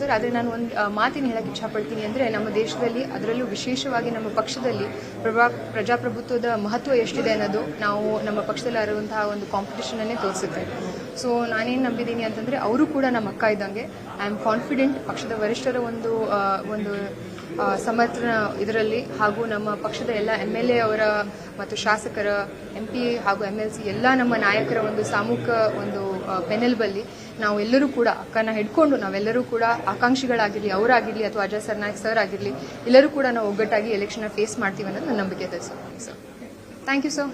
Sir. ಆದರೆ ನಾನು ಒಂದು ಮಾತಿನ ಹೇಳಕ್ಕೆ ಇಷ್ಟಪಡ್ತೀನಿ ಅಂದರೆ, ನಮ್ಮ ದೇಶದಲ್ಲಿ ಅದರಲ್ಲೂ ವಿಶೇಷವಾಗಿ ನಮ್ಮ ಪಕ್ಷದಲ್ಲಿ ಪ್ರಜಾಪ್ರಭುತ್ವದ ಮಹತ್ವ ಎಷ್ಟಿದೆ ಅನ್ನೋದು ನಾವು ನಮ್ಮ ಪಕ್ಷದಲ್ಲಿ ಇರುವಂತಹ ಒಂದು ಕಾಂಪಿಟೇಷನನ್ನೇ ತೋರಿಸುತ್ತೆ. ಸೊ ನಾನೇನು ನಂಬಿದ್ದೀನಿ ಅಂತಂದರೆ, ಅವರು ಕೂಡ ನಮ್ಮ ಅಕ್ಕ ಇದ್ದಂಗೆ. ಐ ಆಮ್ ಕಾನ್ಫಿಡೆಂಟ್ ಪಕ್ಷದ ವರಿಷ್ಠರ ಒಂದು ಸಮರ್ಥನ ಇದರಲ್ಲಿ, ಹಾಗೂ ನಮ್ಮ ಪಕ್ಷದ ಎಲ್ಲ MLA ಅವರ ಮತ್ತು ಶಾಸಕರ MP ಹಾಗೂ MLC ಎಲ್ಲ ನಮ್ಮ ನಾಯಕರ ಒಂದು ಸಾಮೂಹಿಕ ಒಂದು ಬೆನ್ನೆಲುಬಲ್ಲಿ ನಾವೆಲ್ಲರೂ ಕೂಡ ಅಕ್ಕನ ಹಿಡ್ಕೊಂಡು ನಾವೆಲ್ಲರೂ ಕೂಡ ಆಕಾಂಕ್ಷಿಗಳಾಗಿರಲಿ, ಅವರಾಗಿರಲಿ ಅಥವಾ ಅಜಯ್ ಸರ್ನಾಯಕ್ ಸರ್ ಆಗಿರಲಿ, ಎಲ್ಲರೂ ಕೂಡ ನಾವು ಒಗ್ಗಟ್ಟಾಗಿ ಎಲೆಕ್ಷನ್ ಫೇಸ್ ಮಾಡ್ತೀವಿ ಅನ್ನೋದು ನನ್ನ ನಂಬಿಕೆ ಇದೆ ಸರ್. Thank you sir.